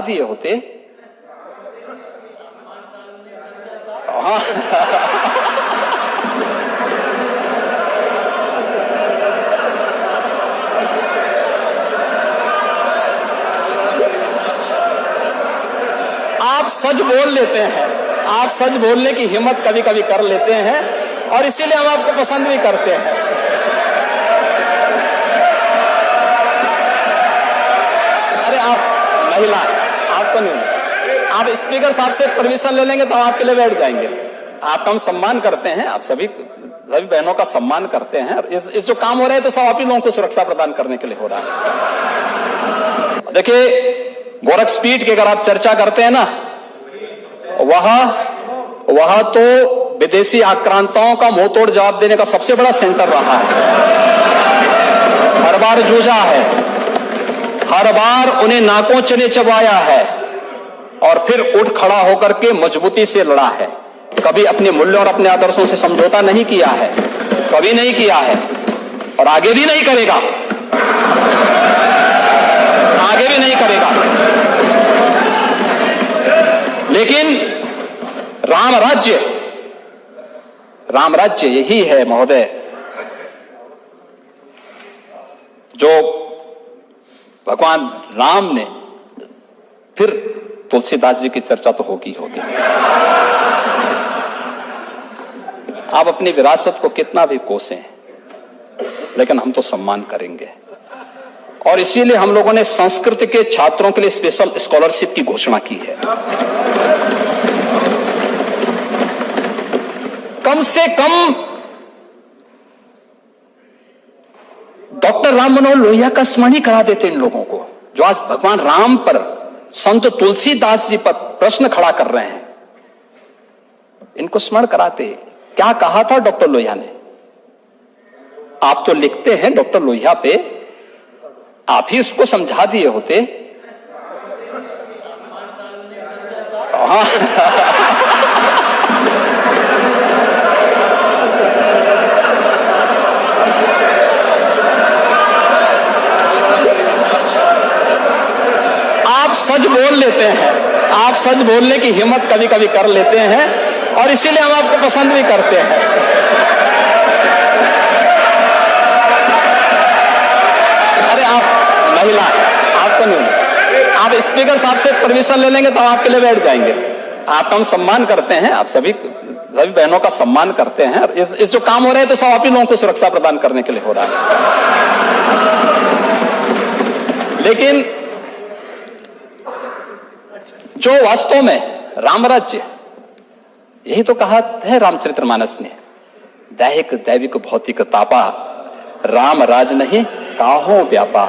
दिए होते। हाँ आप सच बोल लेते हैं, आप सच बोलने की हिम्मत कभी कभी कर लेते हैं और इसीलिए हम आपको पसंद भी करते हैं। अरे आप महिला, आपको नहीं, आप स्पीकर साहब से परमिशन ले लेंगे तो हम आपके लिए बैठ जाएंगे। आपका हम सम्मान करते हैं, आप सभी बहनों का सम्मान करते हैं। इस जो काम हो रहा है तो सब आप ही लोगों को सुरक्षा प्रदान करने के लिए हो रहा है। देखिए, गोरखपीठ की अगर आप चर्चा करते हैं ना, वह तो विदेशी आक्रांताओं का मुंह तोड़ जवाब देने का सबसे बड़ा सेंटर रहा है। हर बार जूझा है, हर बार उन्हें नाकों चने चबाया है और फिर उठ खड़ा होकर के मजबूती से लड़ा है। कभी अपने मूल्यों और अपने आदर्शों से समझौता नहीं किया है, कभी नहीं किया है और आगे भी नहीं करेगा, आगे भी नहीं करेगा। लेकिन राम राज्य यही है महोदय, जो भगवान राम ने, फिर तुलसीदास जी की चर्चा तो होगी। आप अपनी विरासत को कितना भी कोसें, लेकिन हम तो सम्मान करेंगे। और इसीलिए हम लोगों ने संस्कृत के छात्रों के लिए स्पेशल स्कॉलरशिप की घोषणा की है। कम से कम डॉक्टर राम मनोहर लोहिया का स्मरण ही करा देते इन लोगों को, जो आज भगवान राम पर, संत तुलसीदास जी पर प्रश्न खड़ा कर रहे हैं। इनको स्मरण कराते। क्या कहा था डॉक्टर लोहिया ने? आप तो लिखते हैं डॉक्टर लोहिया पे, आप ही उसको समझा दिए होते। हाँ आप सच बोल लेते हैं, आप सच बोलने की हिम्मत कभी कभी कर लेते हैं और इसीलिए हम आपको पसंद भी करते हैं। अरे आप महिला, आपको नहीं, आप स्पीकर साहब से परमिशन ले लेंगे तो हम आपके लिए बैठ जाएंगे। आपका हम सम्मान करते हैं, आप सभी बहनों का सम्मान करते हैं। इस जो काम हो रहा है तो सब आप ही लोगों को सुरक्षा प्रदान करने के लिए हो रहा है। लेकिन जो वास्तव में राम राज्य, यही तो कहा है रामचरितमानस ने, दैहिक दैविक भौतिक तापा, राम राज नहीं काहो व्यापा,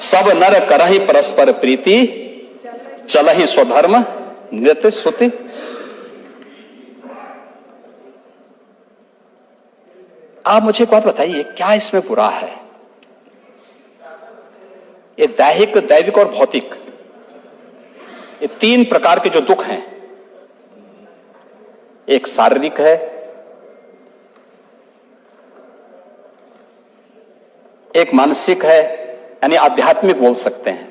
सब नर करहि परस्पर प्रीति, चलहि स्वधर्म नृत्य सुति। आप मुझे एक बात बताइए, क्या इसमें बुरा है? ये दैहिक दैविक और भौतिक, ये तीन प्रकार के जो दुख हैं, एक शारीरिक है, एक मानसिक है, यानी आध्यात्मिक बोल सकते हैं,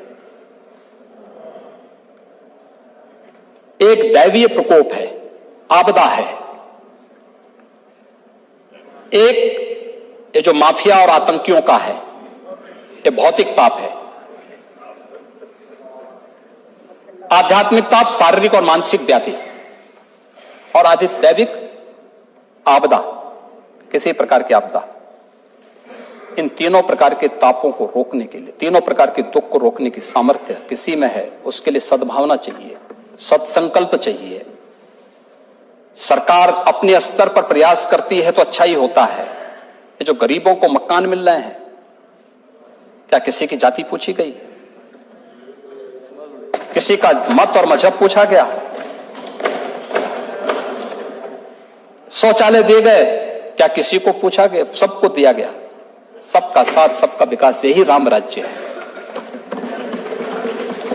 एक दैवीय प्रकोप है, आपदा है, एक ये जो माफिया और आतंकियों का है, ये भौतिक पाप है। आध्यात्मिक पाप शारीरिक और मानसिक व्याधि, और दैविक आपदा, किसी प्रकार की आपदा। इन तीनों प्रकार के तापों को रोकने के लिए, तीनों प्रकार के दुख को रोकने की सामर्थ्य किसी में है, उसके लिए सद्भावना चाहिए, सत्संकल्प चाहिए। सरकार अपने स्तर पर प्रयास करती है तो अच्छा ही होता है। ये जो गरीबों को मकान मिल रहे हैं, क्या किसी की जाति पूछी गई? किसी का मत और मजहब पूछा गया? शौचालय दिए गए, क्या किसी को पूछा गया? सबको दिया गया। सबका साथ सबका विकास, यही राम राज्य है।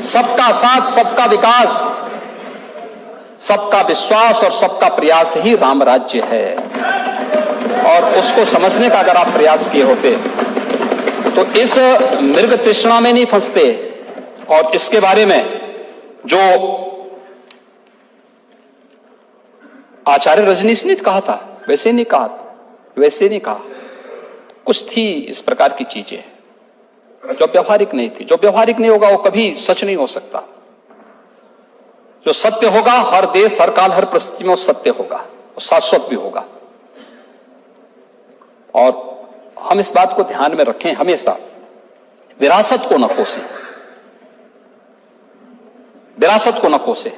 सबका साथ सबका विकास, सबका विश्वास और सबका प्रयास ही राम राज्य है। और उसको समझने का अगर आप प्रयास किए होते तो इस मृग तृष्णा में नहीं फंसते और इसके बारे में जो आचार्य रजनीश ने कहा था वैसे नहीं कहा, वैसे नहीं कहा। कुछ थी इस प्रकार की चीजें जो व्यवहारिक नहीं थी। जो व्यवहारिक नहीं होगा वो कभी सच नहीं हो सकता। जो सत्य होगा हर देश, हर काल, हर परिस्थिति में वो सत्य होगा और शाश्वत भी होगा। और हम इस बात को ध्यान में रखें, हमेशा विरासत को न कोसें, विरासत को न कोसें।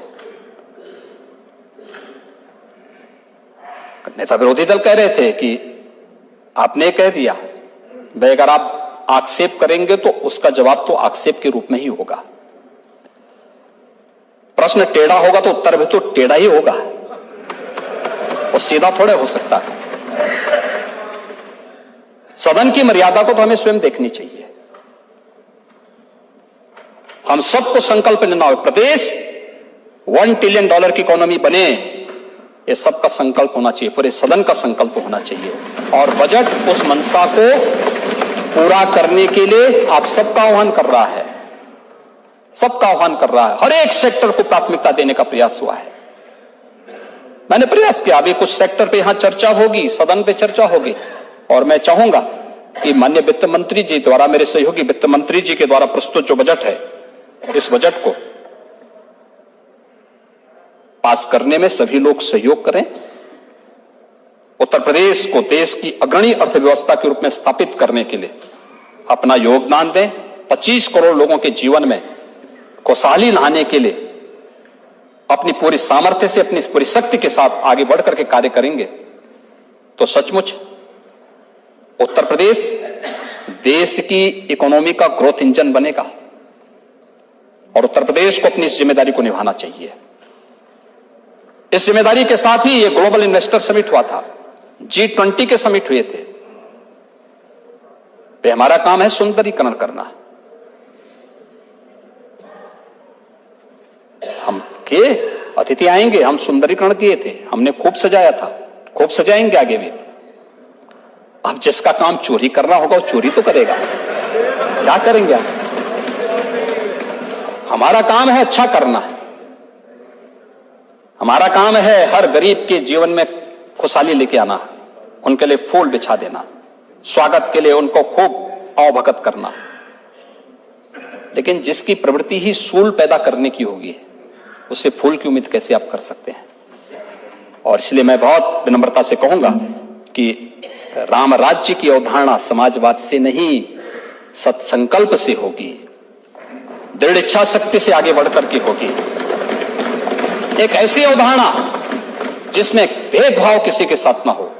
नेता विरोधी दल कह रहे थे कि आपने कह दिया, भाई अगर आप आक्षेप करेंगे तो उसका जवाब तो आक्षेप के रूप में ही होगा। प्रश्न टेढ़ा होगा तो उत्तर भी तो टेढ़ा ही होगा, और सीधा थोड़े हो सकता है। सदन की मर्यादा को तो हमें स्वयं देखनी चाहिए। हम सबको संकल्प लेना हो, प्रदेश $1 ट्रिलियन की इकोनॉमी बने, ये सबका संकल्प होना चाहिए, पूरे सदन का संकल्प होना चाहिए। और बजट उस मंशा को पूरा करने के लिए आप सबका आह्वान कर रहा है, सबका आह्वान कर रहा है। हर एक सेक्टर को प्राथमिकता देने का प्रयास हुआ है। मैंने प्रयास किया, अभी कुछ सेक्टर पे यहां चर्चा होगी, सदन पे चर्चा होगी, और मैं चाहूंगा कि माननीय वित्त मंत्री जी द्वारा, मेरे सहयोगी वित्त मंत्री जी के द्वारा प्रस्तुत जो बजट है, इस बजट को पास करने में सभी लोग सहयोग करें। उत्तर प्रदेश को देश की अग्रणी अर्थव्यवस्था के रूप में स्थापित करने के लिए अपना योगदान दें। 25 करोड़ लोगों के जीवन में खुशहाली लाने के लिए अपनी पूरी सामर्थ्य से, अपनी पूरी शक्ति के साथ आगे बढ़कर के कार्य करेंगे तो सचमुच उत्तर प्रदेश देश की इकोनॉमी का ग्रोथ इंजन बनेगा। और उत्तर प्रदेश को अपनी इस जिम्मेदारी को निभाना चाहिए। इस जिम्मेदारी के साथ ही ये ग्लोबल इन्वेस्टर समिट हुआ था, G20 के समिट हुए थे। हमारा काम है सुंदरीकरण करना। हम के अतिथि आएंगे, हम सुंदरीकरण किए थे, हमने खूब सजाया था, खूब सजाएंगे आगे भी। अब जिसका काम चोरी करना होगा वो चोरी तो करेगा, क्या करेंगे आप? हमारा काम है अच्छा करना है, हमारा काम है हर गरीब के जीवन में खुशहाली लेके आना, उनके लिए फूल बिछा देना, स्वागत के लिए उनको खूब आवभगत करना। लेकिन जिसकी प्रवृत्ति ही सूल पैदा करने की होगी, उससे फूल की उम्मीद कैसे आप कर सकते हैं? और इसलिए मैं बहुत विनम्रता से कहूंगा कि राम राज्य की अवधारणा समाजवाद से नहीं, सत्संकल्प से होगी, दृढ़ इच्छा शक्ति से आगे बढ़कर के होगी। एक ऐसी अवधारणा जिसमें भेदभाव किसी के साथ ना हो,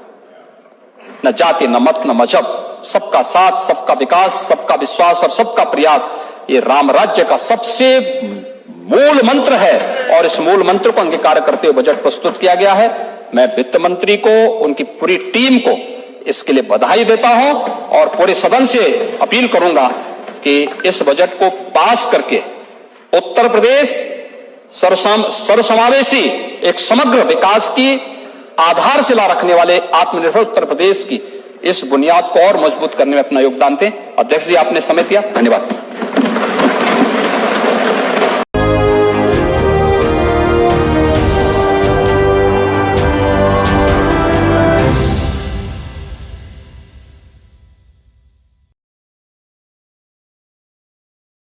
न जाति, न मत, न मजहब, सबका साथ, सबका विकास, सबका विश्वास और सबका प्रयास, ये राम राज्य का सबसे मूल मंत्र है। और इस मूल मंत्र को अंगीकार करते हुए बजट प्रस्तुत किया गया है। मैं वित्त मंत्री को, उनकी पूरी टीम को इसके लिए बधाई देता हूं और पूरे सदन से अपील करूंगा कि इस बजट को पास करके उत्तर प्रदेश सर्वसमावेशी एक समग्र विकास की आधारशिला रखने वाले आत्मनिर्भर उत्तर प्रदेश की इस बुनियाद को और मजबूत करने में अपना योगदान दें। अध्यक्ष जी, आपने समय दिया, धन्यवाद।